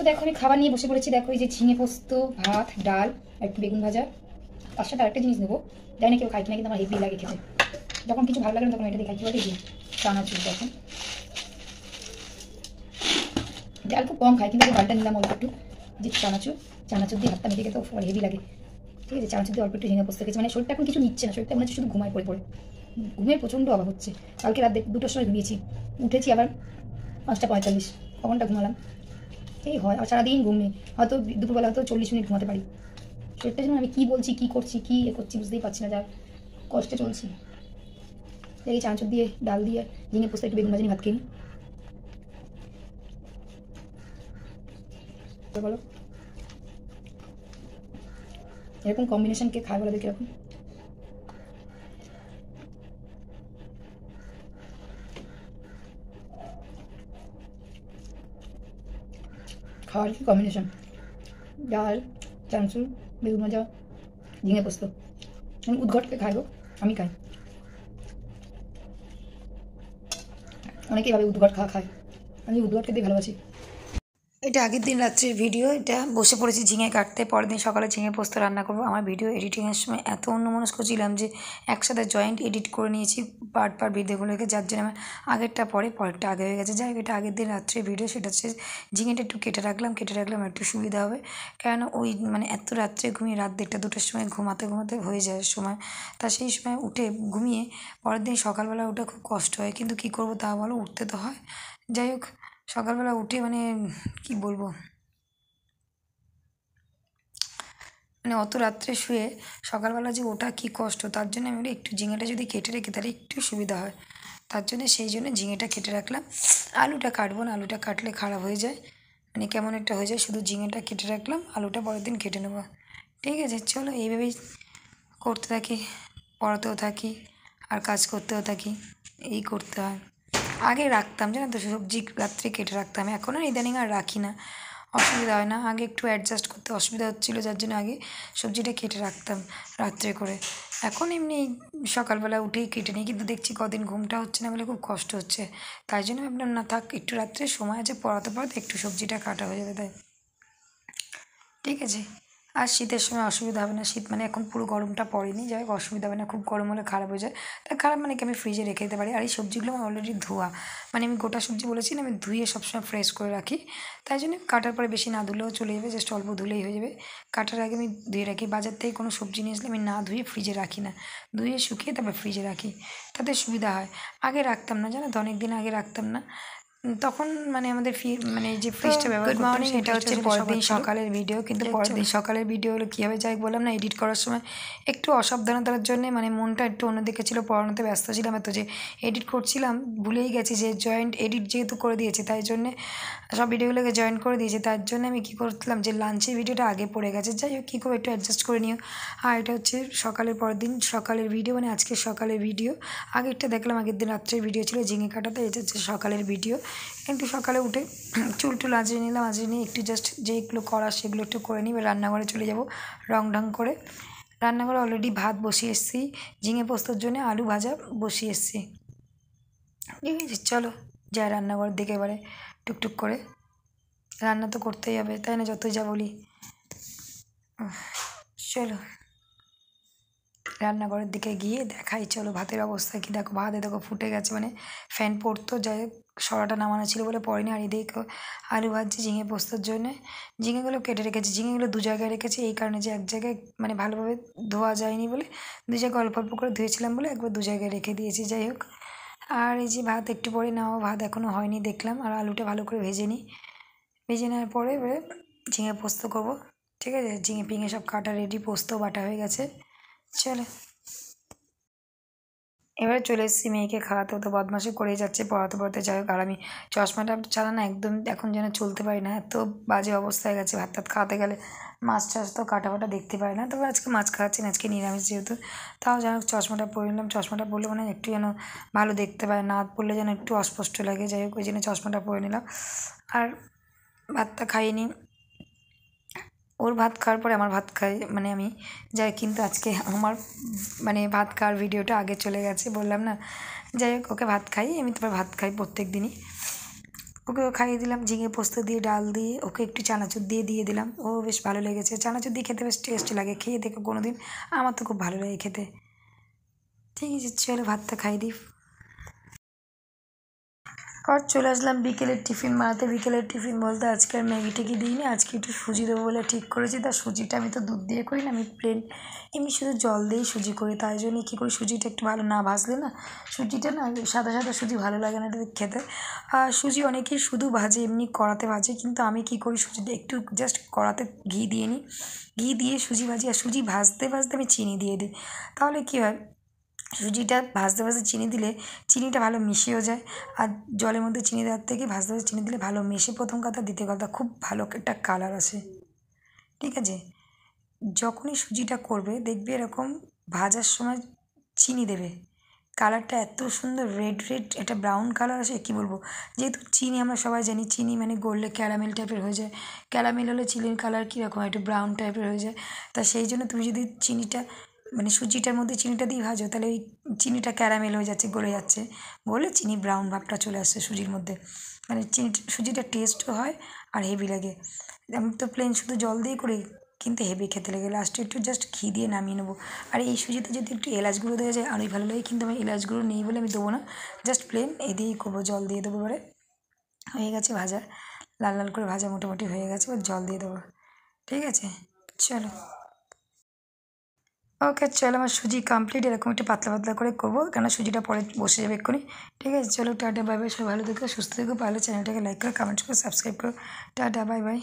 দেখো আমি খাবার নিয়ে বসে পড়েছি। দেখো এই যে ঝিঙে পোস্ত, ভাত, ডাল, একটু বেগুন ভাজা, তার সাথে আরেকটা জিনিস নেবো, জানি না কেউ খাই কিনা, কিন্তু আমার হেভি লাগে খেতে। যখন কিছু ভালো লাগে না তখন এটা দিয়ে খাই। কি বলে যে চানাচুর। দেখো ডাল খুব কম খাই, কিন্তু ডালটা নিলাম অল্প একটু, যে চানাচুর, চানাচুর দিয়ে ভাতটা মেখে খেতে হেভি লাগে। ঠিক আছে, চানাচুর দিয়ে অল্প একটু ঝিঙে পোস্ত খেয়েছি। মানে শরীরটা এখন কিছু নিচ্ছে না, শরীরটা মনে হচ্ছে শুধু ঘুমায় পড়ে পড়ে। ঘুমের প্রচণ্ড অভাব হচ্ছে। কালকে রাত 2টোর সময় ঘুমিয়েছি, উঠেছি আবার 5টা 45, কখনটা ঘুমালাম। এই হয়, আর সারাদিন ঘুম নেই। হয়তো দুপুরবেলা হয়তো 40 মিনিট ঘুমাতে পারি। শরীরটা যেন আমি কী বলছি, কী করছি, কী করছি বুঝতেই পারছি না, যার কষ্টে চলছি। এই চানাচুর দিয়ে, ডাল দিয়ে, ঝিঙে পোস্ত, একটু বেগুন ভাজি ভাত খেয়ে বলো, এরকম কম্বিনেশন কে খায় বলো দেখি এরকম। খাওয়ার কি কম্বিনেশন, ডাল, চানাচুর, বেগুন ভাজা, ঝিঙে পোস্ত। আমি উদ্ঘটকে খাই গো, আমি খাই। অনেকেই ভাবে উদ্ঘট খাওয়া খায়, আমি উদ্ঘট খেতে ভালোবাসি। এটা আগের দিন রাত্রের ভিডিও। এটা বসে পড়েছি ঝিঙে কাটতে, পরের দিন সকালে ঝিঙে পোস্ত রান্না করবো। আমার ভিডিও এডিটিংয়ের সময় এত অন্যমনস্ক ছিলাম যে একসাথে জয়েন্ট এডিট করে নিয়েছি পার্ট ভিডিওগুলোকে, যার জন্য আমার আগেরটা পরেরটা আগে হয়ে গেছে। যাই হোক, এটা আগের দিন রাত্রের ভিডিও। সেটা হচ্ছে ঝিঙেটা একটু কেটে রাখলাম একটু সুবিধা হবে, কেন ওই মানে এত রাত্রে ঘুমিয়ে রাত 1টা 2টার সময় ঘুমাতে হয়ে যায় সময়, তা সেই সময় উঠে ঘুমিয়ে পরের দিন সকালবেলা ওঠা খুব কষ্ট হয়, কিন্তু কী করবো তা বলো, উঠতে তো হয়। যাই হোক, সকালবেলা উঠে মানে কি বলবো, মানে অত রাত্রে শুয়ে সকালবেলা যে ওটা কী কষ্ট, তার জন্য আমি একটু ঝিঙেটা যদি কেটে রেখে তাহলে একটু সুবিধা হয়। তার জন্য সেই জন্য ঝিঙেটা কেটে রাখলাম। আলুটা কাটবো না, আলুটা কাটলে খারাপ হয়ে যায়, মানে কেমন একটা হয়ে যায়। শুধু ঝিঙেটা কেটে রাখলাম, আলুটা পরের দিন কেটে নেবো। ঠিক আছে, চলো এইভাবেই করতে থাকি, পড়াতেও থাকি আর কাজ করতেও থাকি, এই করতে হয়। আগে রাখতাম জানো তো, সবজি রাত্রে কেটে রাখতাম, এখন আর ইদানিং আর রাখি না, অসুবিধা হয় না। আগে একটু অ্যাডজাস্ট করতে অসুবিধা হচ্ছিলো, যার জন্য আগে সবজিটা কেটে রাখতাম রাত্রে করে। এখন এমনি সকালবেলা উঠেই কেটে নিই, কিন্তু দেখছি কদিন ঘুমটা হচ্ছে না বলে খুব কষ্ট হচ্ছে, তাই জন্য ভাবলাম না থাক, একটু রাত্রে সময় আছে, পড়াতে একটু সবজিটা কাটা হয়ে যাবে তাই। ঠিক আছে, আর শীতের সময় অসুবিধা হবে না, শীত মানে এখন পুরো গরমটা পড়েনি, যাই হোক অসুবিধা হবে না। খুব গরম হলে খারাপ হয়ে যায়, তাই খারাপ মানে কি আমি ফ্রিজে রেখে দিতে পারি। আর এই সবজিগুলো আমার অলরেডি ধোয়া, মানে আমি গোটা সবজি বলেছি না, আমি ধুয়ে সবসময় ফ্রেশ করে রাখি, তাই জন্য কাটার পরে বেশি না ধুলেও চলে যাবে, জাস্ট অল্প ধুলেই হয়ে যাবে। কাটার আগে আমি ধুয়ে রাখি। বাজার থেকে কোনো সবজি নিয়ে আসলে আমি না ধুয়ে ফ্রিজে রাখি না, ধুয়ে শুকিয়ে তারপর ফ্রিজে রাখি, তাতে সুবিধা হয়। আগে রাখতাম না জানো তো, অনেক দিন আগে রাখতাম না, তখন মানে আমাদের মানে যে ফ্রিজটা ব্যবহার করতাম, গুড মর্নিং, এটা হচ্ছে পরের দিন সকালের ভিডিও। কিন্তু পরের দিন সকালের ভিডিও হলো কীভাবে যাই বললাম না, এডিট করার সময় একটু অসাবধানতার জন্য মানে মনটা একটু অন্যদিকে ছিল, পড়ানোতে ব্যস্ত ছিলাম এত যে এডিট করছিলাম, ভুলেই গেছি যে জয়েন্ট এডিট যেহেতু করে দিয়েছে, তাই জন্যে সব ভিডিওগুলোকে জয়েন করে দিয়েছে, তার জন্য আমি কী করছিলাম যে লাঞ্চের ভিডিওটা আগে পড়ে গেছে। যাই হোক, কী করে একটু অ্যাডজাস্ট করে নিও। আর এটা হচ্ছে সকালের পরের দিন সকালের ভিডিও, মানে আজকে সকালের ভিডিও। আগেরটা দেখলাম আগের দিন রাত্রের ভিডিও ছিল ঝিঙে কাটাতে, এটা হচ্ছে সকালের ভিডিও। একটু সকালে উঠে চুল টুল আঁচড়ে নিলাম, আঁচড়ে নিয়ে একটু জাস্ট যেগুলো করার সেগুলো একটু করে নিই, এবার রান্নাঘরে চলে যাব রং ঢং করে। রান্নাঘরে অলরেডি ভাত বসিয়ে এসেছি, ঝিঙে পোস্তর জন্য আলু ভাজা বসিয়ে এসেছি। ঠিক আছে, চলো যাই রান্নাঘরের দিকে এবারে টুকটুক করে। রান্না তো করতেই হবে তাই না, যতই যা বলি। চলো রান্নাঘরের দিকে গিয়ে দেখাই, চলো ভাতের অবস্থা কি। দেখো ভাতে দেখো ফুটে গেছে, মানে ফ্যান পড়তো, যাই হোক সরাটা নামানো ছিল বলে পড়েনি। আর এদিকে আলু ভাজছি ঝিঙে পোস্তর জন্যে। ঝিঙেগুলো কেটে রেখেছি, ঝিঙেগুলো 2 জায়গায় রেখেছি, এই কারণে যে এক জায়গায় মানে ভালোভাবে ধোয়া যায়নি বলে 2 জায়গায় অল্প অল্প করে ধুয়েছিলাম বলে একবার 2 জায়গায় রেখে দিয়েছি। যাই হোক, আর এই যে ভাত একটু পরে নাও, ভাত এখনও হয়নি দেখলাম। আর আলুটা ভালো করে ভেজে নিই, ভেজে নেওয়ার পরে এবারে ঝিঙে পোস্ত করবো। ঠিক আছে, ঝিঙে পিঙে সব কাটা রেডি, পোস্ত বাটা হয়ে গেছে। চলো এবারে চলে এসেছি মেয়েকে খাওয়াতে, তো বদমাশি করেই যাচ্ছে পড়াতে। যাই হোক, আর আমি চশমাটা ছাড়া না একদম এখন যেন চলতে পারি না, এত বাজে অবস্থা হয়ে গেছে। ভাত টাত খাওয়াতে গেলে মাছ টাছ তো কাটা ফাটা দেখতে পারি না, তবে আজকে মাছ খাওয়াচ্ছি না, আজকে নিরামিষ যেহেতু। তাও যেন চশমাটা পরে নিলাম, চশমাটা পরলে মানে একটু যেন ভালো দেখতে পায়, না পরলে যেন একটু অস্পষ্ট লাগে। যাই হোক, ওই জন্য চশমাটা পরে নিলাম। আর ভাতটা খাইয়ে নিই, ওর ভাত খাওয়ার পরে আমার ভাত খাই, মানে আমি যাই। কিন্তু আজকে আমার মানে ভাত খাওয়ার ভিডিওটা আগে চলে গেছে, বললাম না। যাই হোক, ওকে ভাত খাই, আমি তারপর ভাত খাই প্রত্যেক দিনই। ওকেও খাইয়ে দিলাম ঝিঙে পোস্ত দিয়ে ডাল দিয়ে, ওকে একটু চানাচুর দিয়ে দিলাম। ও বেশ ভালো লেগেছে, চানাচুর দিয়ে খেতে বেশ টেস্ট লাগে, খেয়ে দেখো কোনো দিন, আমার তো খুব ভালো লাগে খেতে। ঠিক আছে চলো ভাতটা খাই দিই। আর চলে আসলাম বিকেলের টিফিন বানাতে। বিকেলের টিফিন বলতে আজকে আর ম্যাগি ট্যাগি দিইনি, আজকে একটু সুজি দেবো বলে ঠিক করেছি। তা সুজিটা আমি তো দুধ দিয়ে করি না, আমি প্লেন এমনি শুধু জল দিয়েই সুজি করি। তাই জন্য কী করি, সুজিটা একটু ভালো না ভাজলে না, সুজিটা না সাদা সাদা সুজি ভালো লাগে না এটা খেতে। আর সুজি অনেকেই শুধু ভাজে, এমনি কড়াতে ভাজে, কিন্তু আমি কী করি, সুজিটা একটু জাস্ট কড়াতে ঘি দিয়ে নিই, ঘি দিয়ে সুজি ভাজি। আর সুজি ভাজতে ভাজতে আমি চিনি দিয়ে দিই, তাহলে কী হয়, সুজিটা ভাজতে ভাজতে চিনি দিলে চিনিটা ভালো মিশেও যায়। আর জলের মধ্যে চিনি দেওয়ার থেকে ভাজতে ভাজতে চিনি দিলে ভালো মেশে, প্রথম কথা, দ্বিতীয় কথা খুব ভালো একটা কালার আসে। ঠিক আছে, যখনই সুজিটা করবে দেখবে এরকম ভাজার সময় চিনি দেবে, কালারটা এত সুন্দর রেড রেড একটা ব্রাউন কালার আসে, কী বলবো। যেহেতু চিনি আমরা সবাই জানি, চিনি মানে গললে ক্যারামেল টাইপের হয়ে যায়, ক্যারামেল হলে চিনির কালার কীরকম একটু ব্রাউন টাইপের হয়ে যায়। তা সেই জন্য তুমি যদি চিনিটা মানে সুজিটার মধ্যে চিনিটা দিয়ে ভাজো, তাহলে ওই চিনিটা ক্যারামেল হয়ে যাচ্ছে, গলে যাচ্ছে, গলে চিনি ব্রাউন ভাবটা চলে আসছে সুজির মধ্যে, মানে সুজিটা টেস্টও হয় আর হেভি লাগে। আমি তো প্লেন শুধু জল দিয়ে করি, কিন্তু হেভি খেতে লাগে। লাস্টে একটু জাস্ট ঘি দিয়ে নামিয়ে নেবো। আর এই সুজিতে যদি একটু এলাচ গুঁড়ো দেওয়া যায় আরোই ভালো লাগে, কিন্তু আমি এলাচ গুঁড়ো নেই বলে আমি দেবো না, জাস্ট প্লেন এ দিয়েই করবো, জল দিয়ে দেবো। এবারে হয়ে গেছে ভাজা, লাল লাল করে ভাজা মোটামুটি হয়ে গেছে, এবার জল দিয়ে দেবো। ঠিক আছে চলো, ওকে চলো, আমার সুজি কমপ্লিট। এরকম একটু পাতলা পাতলা করে করবো, কেন সুজিটা পরে বসে যাবে এক্ষুনি। ঠিক আছে চলো, টাটা বাই বাই, সবাই ভালো থেকো সুস্থ থেকো, ভালো চ্যানেলটাকে লাইক করো, কমেন্ট করো, সাবস্ক্রাইব করো। Tata bye bye.